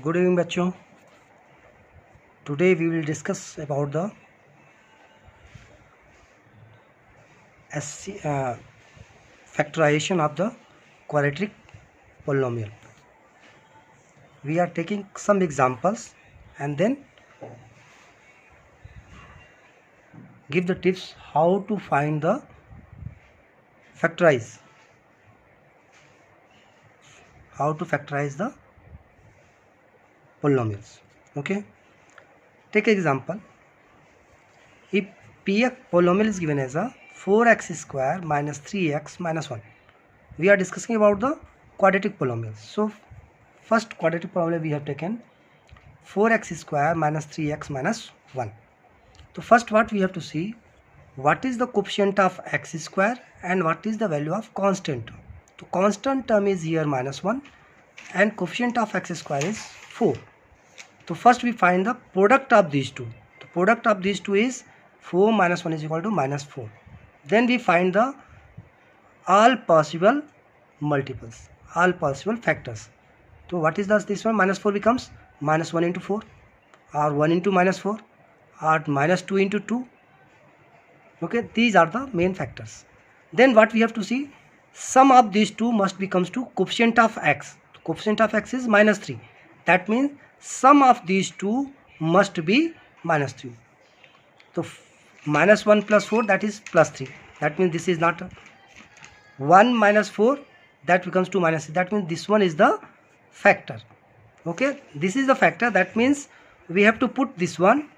Good evening बच्चों। Today we will discuss about the factorization of the quadratic polynomial. We are taking some examples and then give the tips how to find the factorize the polynomials. Okay, take example. If px polynomial is given as a 4x square minus 3x minus 1, we are discussing about the quadratic polynomials. So first quadratic polynomial we have taken 4x square minus 3x minus 1. So first what we have to see, what is the coefficient of x square and what is the value of constant term. So constant term is here minus 1 and coefficient of x square is 4. So first we find the product of these two. The product of these two is 4 minus 1 is equal to minus 4. Then we find the all possible multiples, all possible factors. So what is this one? Minus 4 becomes minus 1 into 4 or 1 into minus 4 or minus 2 into 2. Okay, these are the main factors. Then what we have to see, sum of these two must becomes to coefficient of x. Coefficient of x is minus 3. That means sum of these two must be minus 3. So minus 1 plus 4, that is plus 3. That means this is not 1 minus 4, that becomes 2 minus 3. That means this one is the factor. Okay, this is the factor. That means we have to put this one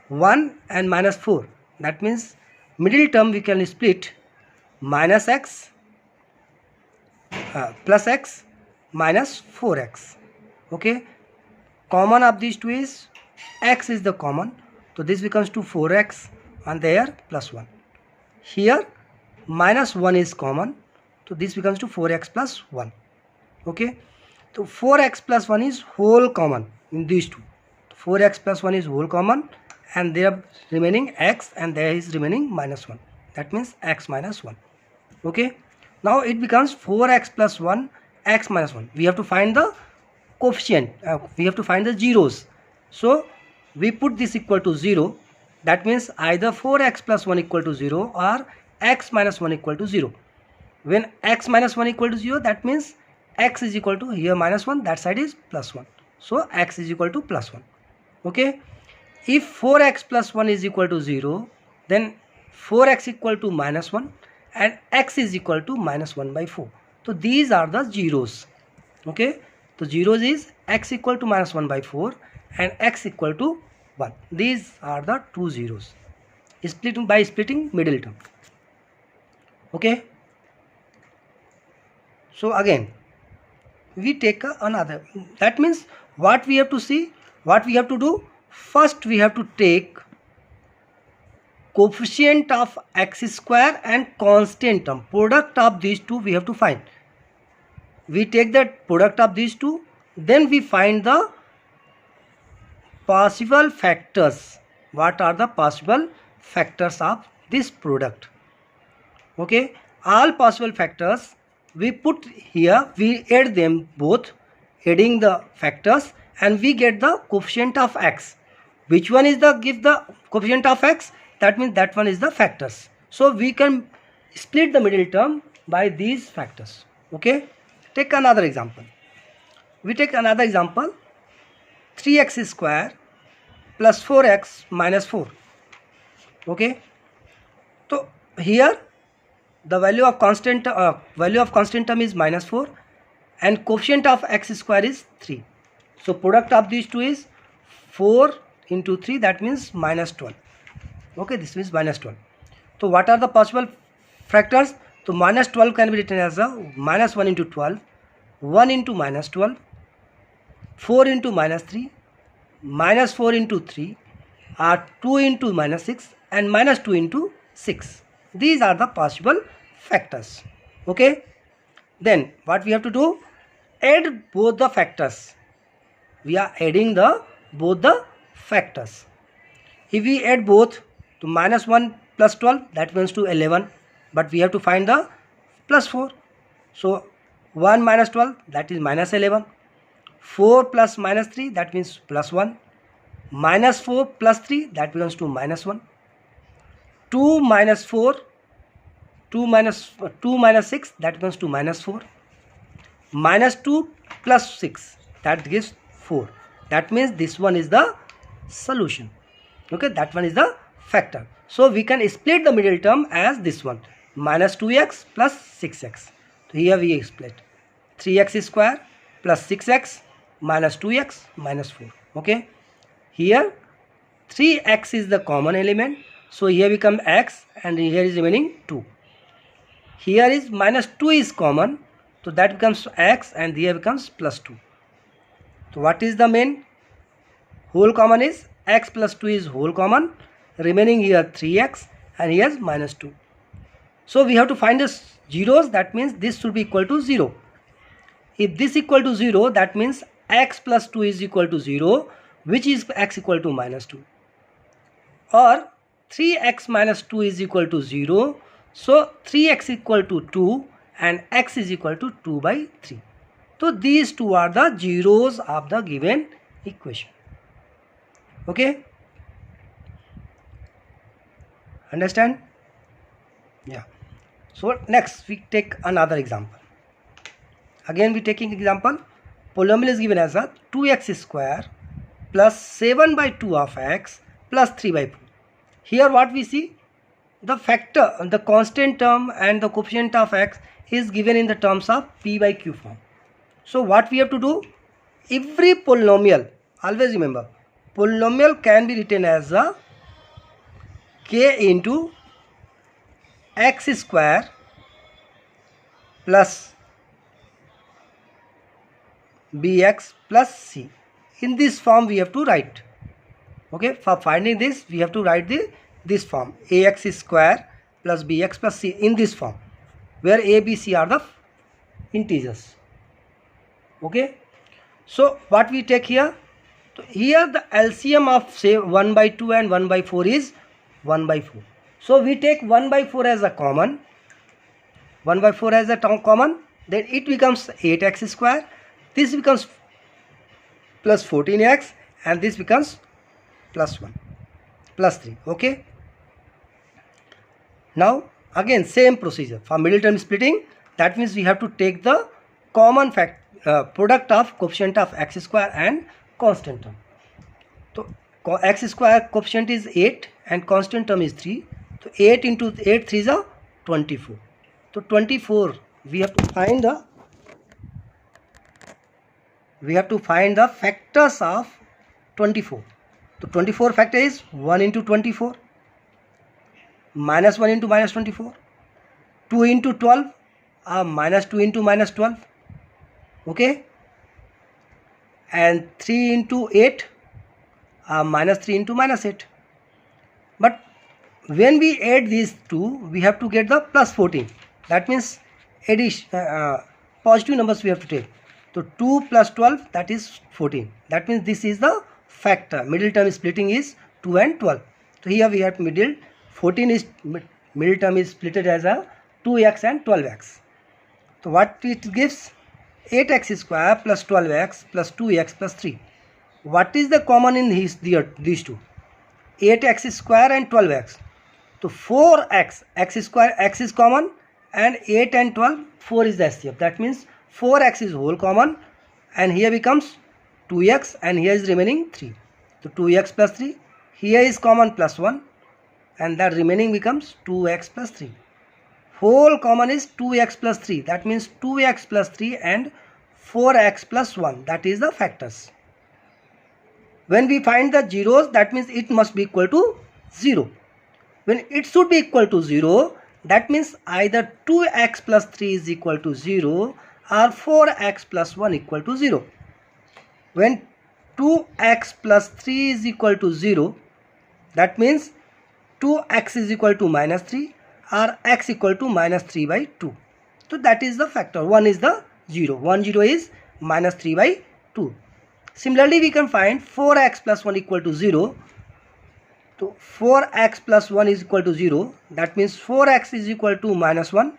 1 and minus 4. That means middle term we can split minus x plus x minus 4x. Okay, common of these two is x is the common, so this becomes to 4x and there plus 1. Here minus 1 is common, so this becomes to 4x plus 1. Okay, so 4x plus 1 is whole common in these two. 4x plus 1 is whole common and there remaining x and there is remaining minus 1. That means x minus 1. Okay, now it becomes 4x plus 1 x minus 1. We have to find the coefficient, we have to find the zeros. So we put this equal to 0. That means either 4x plus 1 equal to 0 or x minus 1 equal to 0. When x minus 1 equal to 0, that means x is equal to here minus 1, that side is plus 1. So x is equal to plus 1. Okay, if 4x plus 1 is equal to 0, then 4x equal to minus 1 and x is equal to minus 1 by 4. So these are the zeros. Okay, so zeros is x equal to minus 1 by 4 and x equal to 1. These are the two zeros. Splitting by splitting middle term. Okay, so again we take another. That means what we have to see, what we have to do, first we have to take coefficient of x square and constant term. Product of these two we have to find. We take the product of these two, then we find the possible factors. What are the possible factors of this product? Okay, all possible factors we put here, we add them both, adding the factors, and we get the coefficient of x. Which one is the give the coefficient of x? That means that one is the factors. So we can split the middle term by these factors. Okay, take another example. We take another example, 3x square plus 4x minus 4. Okay, so here the value of constant term is minus 4 and coefficient of x square is 3. So product of these two is 4 into 3, that means minus 12. Okay, this means minus 12. So what are the possible factors? So minus 12 can be written as a minus 1 into 12, 1 into minus 12, 4 into minus 3, minus 4 into 3, or 2 into minus 6 and minus 2 into 6. These are the possible factors. Okay, then what we have to do, add both the factors. We are adding both the factors. If we add both, to minus 1 plus 12, that means to 11, but we have to find the plus 4. So 1 minus 12, that is minus 11. 4 plus minus 3, that means plus 1. Minus 4 plus 3, that belongs to minus 1. 2 minus 4, 2 minus 6, that belongs to minus 4. Minus 2 plus 6, that gives 4. That means this one is the solution. Okay, that one is the factor. So we can split the middle term as this one, minus 2x plus 6x. So here we split 3x square plus 6x minus 2x minus 4. Okay, here 3x is the common element, so here become x and here is remaining 2. Here is minus 2 is common, so that becomes x and here becomes plus 2. So what is the main? Whole common is x plus 2 is whole common, remaining here 3x and here is minus 2. So we have to find the zeros, that means this should be equal to 0. If this equal to 0, that means x plus 2 is equal to 0, which is x equal to minus 2. Or 3x minus 2 is equal to 0, so 3x equal to 2 and x is equal to 2 by 3. So these two are the zeros of the given equation. Okay, understand? Yeah. So next we take another example. Again we taking example, polynomial is given as a 2x square plus 7 by 2 of x plus 3 by 4. Here what we see, the factor, the constant term and the coefficient of x is given in the terms of p by q form. So what we have to do, every polynomial, always remember, polynomial can be written as a k into x square plus bx plus c. In this form we have to write. Okay, for finding this we have to write this form, ax square plus bx plus c, in this form, where a, b, c are the integers. Okay, so what we take here, so here the LCM of say 1 by 2 and 1 by 4 is 1 by 4. So we take 1 by 4 as a common, 1 by 4 as a common, then it becomes 8x square, this becomes plus 14x and this becomes plus 1 plus 3. Okay, now again same procedure for middle term splitting, that means we have to take the common product of coefficient of x square and constant term. So x square coefficient is 8 and constant term is 3. So 8 into 8, 3 is a 24. So 24 we have to find the factors of 24. So 24 factor is 1 into 24, minus 1 into minus 24, 2 into 12, minus 2 into minus 12. Okay, and 3 into 8, minus 3 into minus 8. But when we add these two, we have to get the plus 14. That means addition, positive numbers we have to take. So 2 plus 12, that is 14. That means this is the factor. Middle term splitting is 2 and 12. So here we have middle 14 is middle term is split as a 2x and 12x. So what it gives? 8x square plus 12x plus 2x plus 3. What is the common in these two? 8x square and 12x. So 4x, x square, x is common, and 8 and 12, 4 is the SCF. That means 4x is whole common, and here becomes 2x and here is remaining 3. So 2x plus 3, here is common plus 1, and that remaining becomes 2x plus 3. Whole common is 2x plus 3. That means 2x plus 3 and 4x plus 1. That is the factors. When we find the zeros, that means it must be equal to 0. When it should be equal to 0, that means either 2x plus 3 is equal to 0 or 4x plus 1 equal to 0. When 2x plus 3 is equal to 0, that means 2x is equal to minus 3 or x equal to minus 3 by 2. So that is the factor. 1 is the 0. 1 0 is minus 3 by 2. Similarly, we can find 4x plus 1 equal to 0. So 4x plus 1 is equal to 0. That means 4x is equal to minus 1.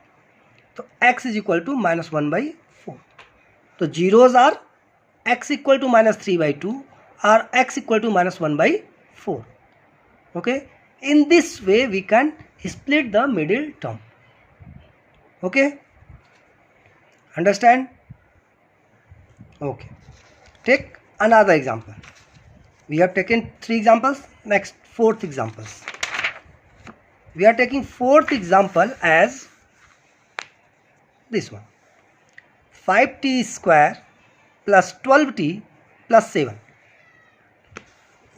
So x is equal to minus 1 by 4. So zeros are x equal to minus 3 by 2 or x equal to minus 1 by 4. Okay, in this way we can split the middle term. Okay, understand? Okay, take another example. We have taken 3 examples. Next, 4th examples. We are taking 4th example as this one: 5t square plus 12t plus 7.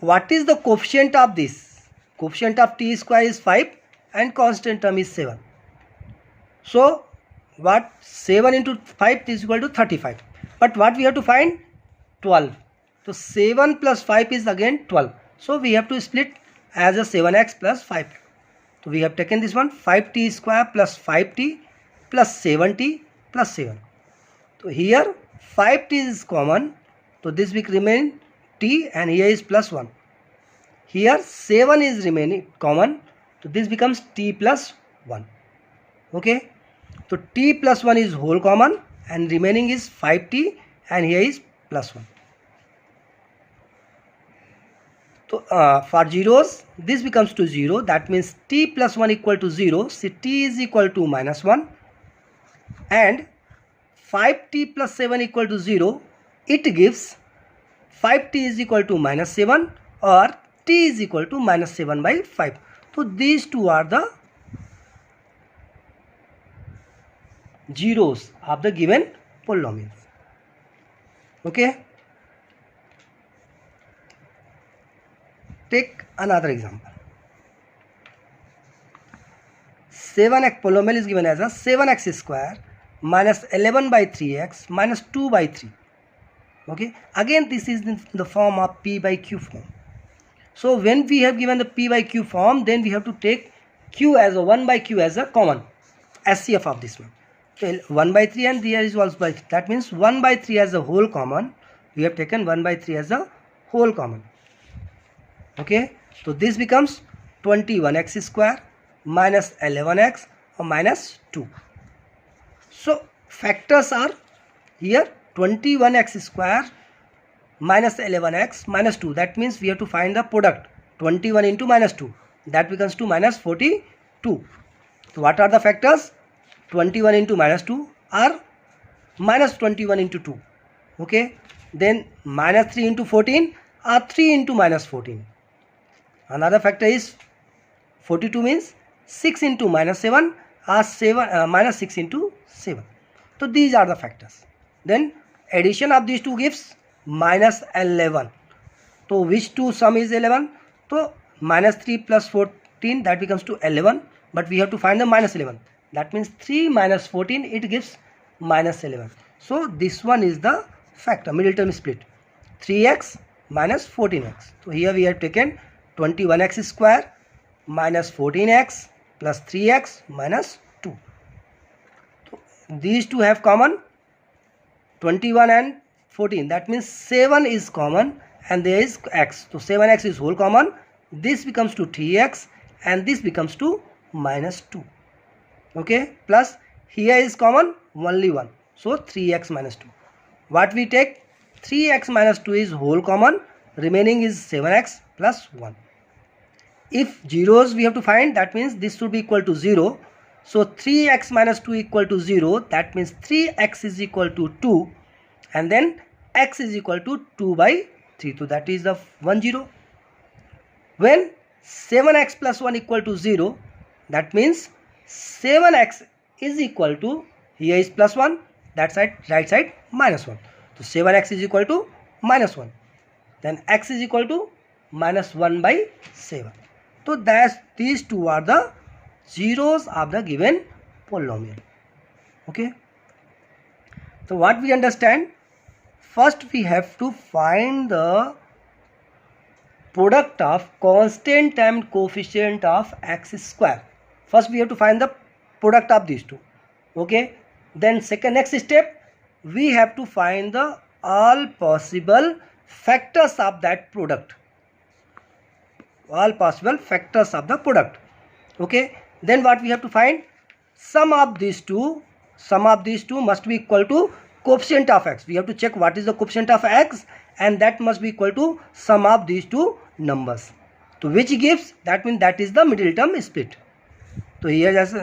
What is the coefficient of this? Coefficient of t square is 5 and constant term is 7. So what? 7 into 5 is equal to 35. But what we have to find? 12. So 7 plus 5 is again 12. So we have to split as a 7x plus 5. So we have taken this one: 5t square plus 5t plus 7t plus 7. So here 5t is common. So this will remain t and here is plus 1. Here 7 is remaining common. So this becomes t plus 1. Okay. So t plus 1 is whole common and remaining is 5t and here is plus 1. So for zeros this becomes to 0. That means t plus 1 equal to 0. So t is equal to minus 1 and 5t plus 7 equal to 0. It gives 5t is equal to minus 7 or t is equal to minus 7 by 5. So these two are the zeros of the given polynomials. Okay. Take another example. 7x polynomial is given as a 7x square minus 11 by 3x minus 2 by 3. Okay. Again this is in the form of p by q form. So when we have given the p by q form, then we have to take q as a 1 by q as a common SCF of this one. So 1 by 3 and there is also by 3. That means 1 by 3 as a whole common. We have taken 1 by 3 as a whole common. Okay, so this becomes 21x square minus 11x or minus 2. So factors are here 21x square minus 11x minus 2. That means we have to find the product. 21 into minus 2. That becomes to minus 42. So what are the factors? 21 into minus 2 are minus 21 into 2. Okay, then minus 3 into 14 are 3 into minus 14. Another factor is 42 means 6 into minus 7 are minus 6 into 7. So these are the factors. Then addition of these two gives minus 11. So which two sum is 11? So minus 3 plus 14, that becomes to 11. But we have to find the minus 11. That means 3 minus 14, it gives minus 11. So this one is the factor, middle term split. 3x minus 14x. So here we have taken 21x square minus 14x plus 3x minus 2. So these two have common 21 and 14. That means 7 is common and there is x. So 7x is whole common. This becomes to 3x and this becomes to minus 2. Okay, plus here is common only 1. So 3x minus 2. What we take? 3x minus 2 is whole common. Remaining is 7x plus 1. If zeros we have to find, that means this should be equal to 0. So 3x minus 2 equal to 0. That means 3x is equal to 2. And then x is equal to 2 by 3. So that is the 1 0. When 7x plus 1 equal to 0, that means 7x is equal to, here is plus 1, that side, right side minus 1. So 7x is equal to minus 1. Then x is equal to minus 1 by 7. So these two are the zeros of the given polynomial. Okay. So what we understand? First we have to find the product of constant and coefficient of x square. First we have to find the product of these two. Okay. Then next step, we have to find the all possible factors of that product. All possible factors of the product. Okay. Then what we have to find? Sum of these two must be equal to coefficient of x. We have to check what is the coefficient of x, and that must be equal to sum of these two numbers. So which gives, that means that is the middle term split. So here, just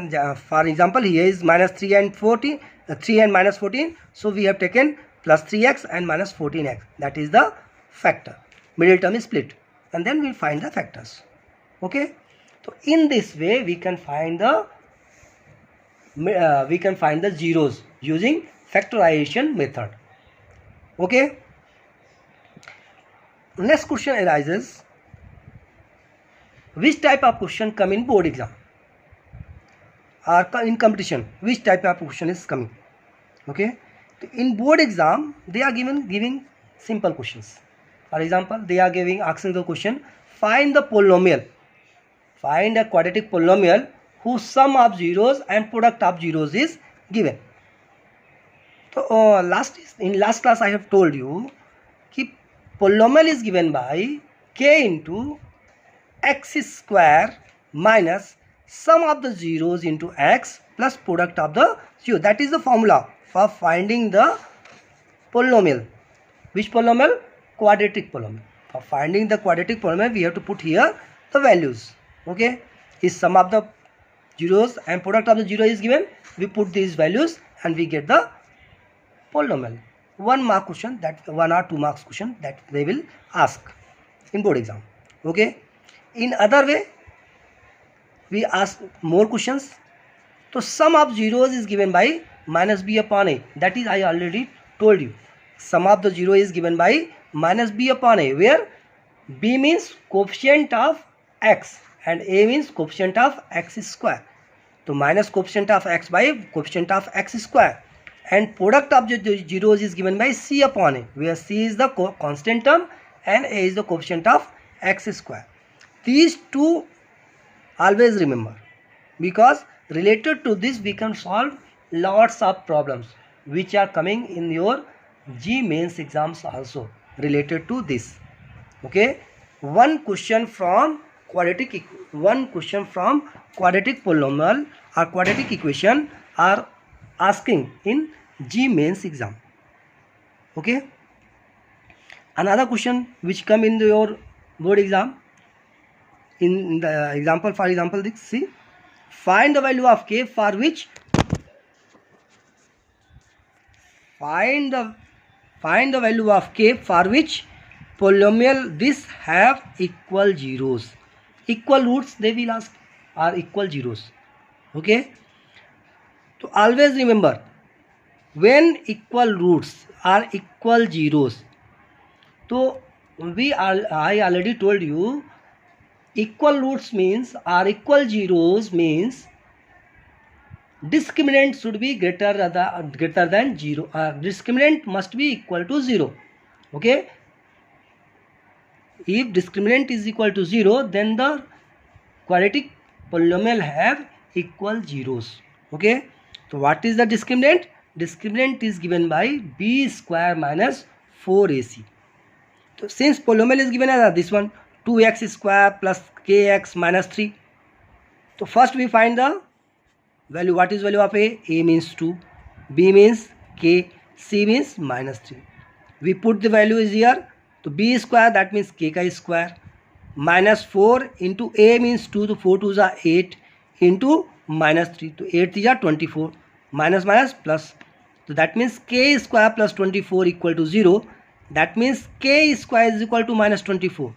for example, here is minus 3 and 14, 3 and minus 14. So we have taken plus 3x and minus 14x. That is the factor. Middle term is split, and then we find the factors. Okay. So in this way we can find the zeros using factorization method. Okay. Next question arises, which type of question come in board exam or in competition? Which type of question is coming? Okay. In board exam they are giving simple questions. For example, they are asking the question, find the polynomial, find a quadratic polynomial whose sum of zeros and product of zeros is given. So in last class I have told you कि polynomial is given by k into x square minus sum of the zeros into x plus product of the zero. That is the formula for finding the polynomial. Which polynomial? Quadratic polynomial. For finding the quadratic polynomial we have to put here the values. Okay, is sum of the zeros and product of the zero is given, we put these values and we get the polynomial. 1 mark question, that 1 or 2 marks question that they will ask in board exam. Okay. In other way we ask more questions. So sum of zeros is given by minus b upon a. That is, I already told you, sum of the zero is given by minus b upon a, where b means coefficient of x and a means coefficient of x square. So minus coefficient of x by coefficient of x square, and product of the zeros is given by c upon a, where c is the constant term and a is the coefficient of x square. These two always remember, because related to this we can solve lots of problems which are coming in your G mains exams also related to this. Okay, one question from quadratic polynomial or quadratic equation are asking in G mains exam. Okay, another question which come in your board exam, in the example, for example, this, see, find the value of k for which value of k for which polynomial this have equal zeros, equal roots they will ask, or equal zeros. Okay, so always remember, when equal roots are equal zeros, so I already told you, equal roots means or equal zeros means discriminant should be greater than 0. Discriminant must be equal to 0. Okay, if discriminant is equal to 0, then the quadratic polynomial have equal zeros. Okay, so what is the discriminant? Discriminant is given by b square minus 4ac. So since polynomial is given as this one, 2x square plus kx minus 3. So first we find the value. What is value of a? A means 2, b means k, c means minus 3. We put the values here. So b square, that means kk square, minus 4 into a means 2, so 4 2s are 8 into minus 3, so 8 3s are 24, minus minus plus. So that means k square plus 24 equal to 0. That means k square is equal to minus 24.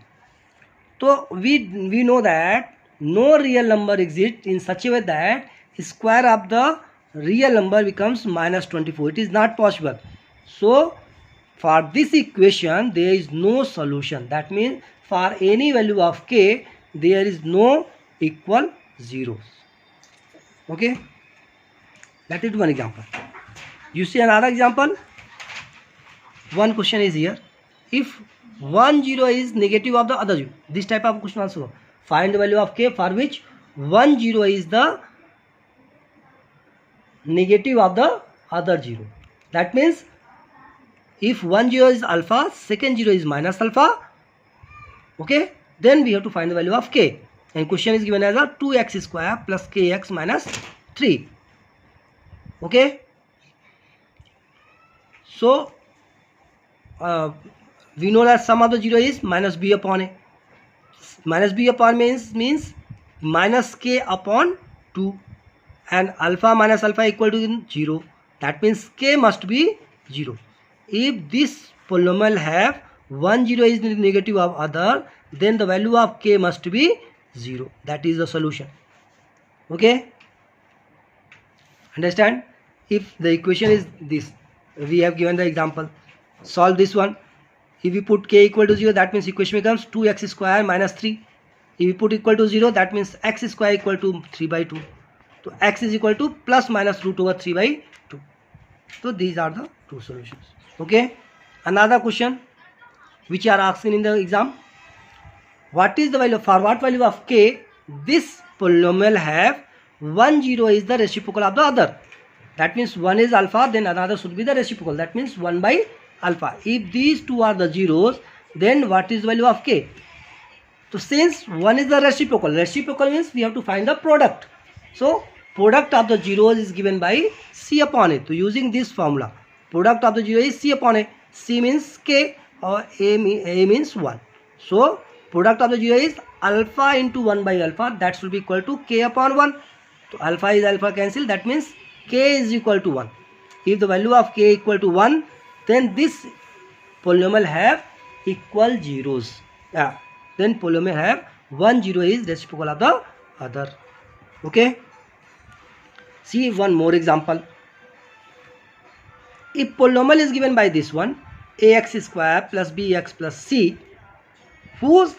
So we know that no real number exists in such a way that square of the real number becomes minus 24. It is not possible. So for this equation there is no solution. That means for any value of k there is no equal zeros. Okay, that is one example. You see another example. One question is here. If one zero is negative of the other zero, this type of question also. Find the value of k for which one zero is the negative of the other zero. That means if one zero is alpha, second zero is minus alpha. Okay, then we have to find the value of k, and question is given as a 2x square plus kx minus 3. Okay, So we know that sum of the 0 is minus b upon a. Minus b upon means minus k upon 2, and alpha minus alpha equal to 0. That means k must be 0. If this polynomial have one 0 is negative of other, then the value of k must be 0. That is the solution. Okay, understand? If the equation is this, we have given the example, solve this one. If we put k equal to 0, that means equation becomes 2x square minus 3. If we put equal to 0, that means x square equal to 3 by 2. So x is equal to plus minus root over 3 by 2. So these are the two solutions. Okay, another question which are asking in the exam: what is the value, for what value of k this polynomial have one 0 is the reciprocal of the other? That means one is alpha, then another should be the reciprocal. That means 1 by alpha. If these two are the zeros, then what is the value of k? So since one is the reciprocal means we have to find the product. So product of the zeros is given by c upon a. So using this formula, product of the 0 is c upon a. C means k or a means 1. So product of the 0 is alpha into 1 by alpha. That should be equal to k upon 1. So alpha is alpha cancel. That means k is equal to 1. If the value of k equal to 1, then this polynomial have equal zeros. Then polynomial have one 0 is reciprocal of the other. Okay. See one more example. If polynomial is given by this one, ax square plus bx plus c, whose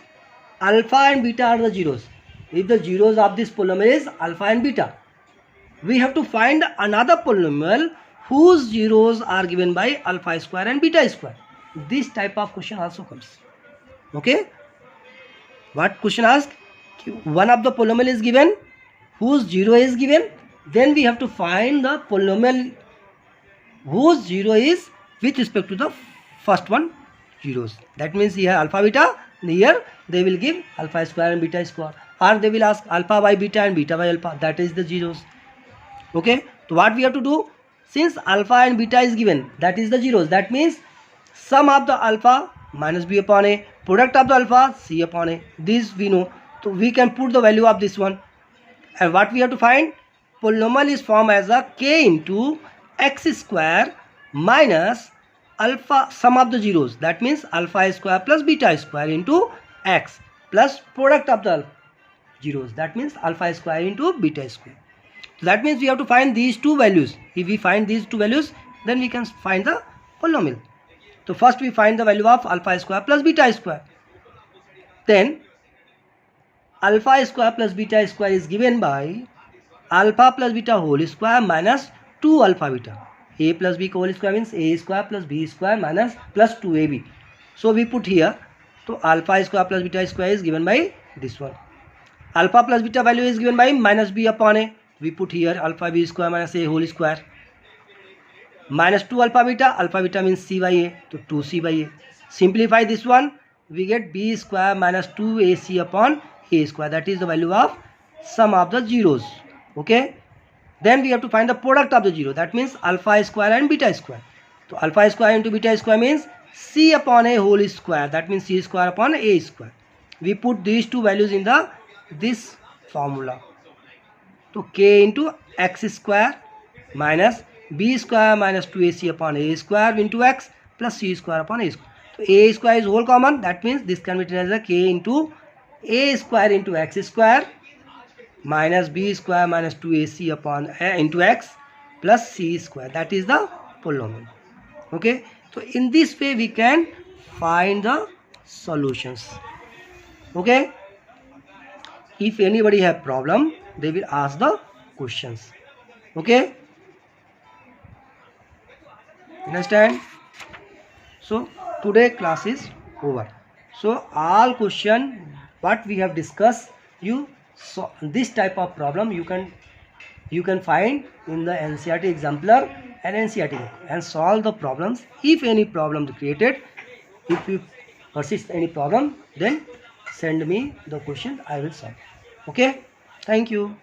alpha and beta are the zeros. If the zeros of this polynomial is alpha and beta, we have to find another polynomial whose zeros are given by alpha square and beta square. This type of question also comes. Okay. What question asks? One of the polynomial is given, whose 0 is given, then we have to find the polynomial whose 0 is with respect to the first one zeros. That means here alpha beta, here they will give alpha square and beta square, or they will ask alpha by beta and beta by alpha, that is the zeros. Okay, so what we have to do, since alpha and beta is given, that is the zeros, that means sum of the alpha minus b upon a, product of the alpha c upon a. This we know, so we can put the value of this one. And what we have to find, polynomial is formed as a k into x square minus alpha sum of the zeros, that means alpha square plus beta square into x plus product of the zeros, that means alpha square into beta square. So that means we have to find these two values. If we find these two values, then we can find the polynomial. So first we find the value of alpha square plus beta square. Then alpha square plus beta square is given by alpha plus beta whole square minus 2 alpha beta. A plus b whole square means a square plus b square minus plus 2ab. So we put here, so alpha square plus beta square is given by this one. Alpha plus beta value is given by minus b upon a. We put here alpha b square minus a whole square. Minus 2 alpha beta means c by a, so 2c by a. Simplify this one, we get b square minus 2ac upon a square, that is the value of sum of the zeros. Okay, then we have to find the product of the zero, that means alpha square and beta square. So alpha square into beta square means c upon a whole square, that means c square upon a square. We put these two values in the this formula. So k into x square minus b square minus 2ac upon a square into x plus c square upon a square. So a square is whole common, that means this can be written as a k into a square into x square minus b square minus 2ac upon into x plus c square, that is the polynomial. Okay, so in this way we can find the solutions. Okay, if anybody have problem, they will ask the questions. Okay, understand? So today class is over. So all question what we have discussed, you so this type of problem you can find in the NCERT exemplar and NCERT book and solve the problems. If any problem created, if you persist any problem, then send me the question, I will solve. Okay, thank you.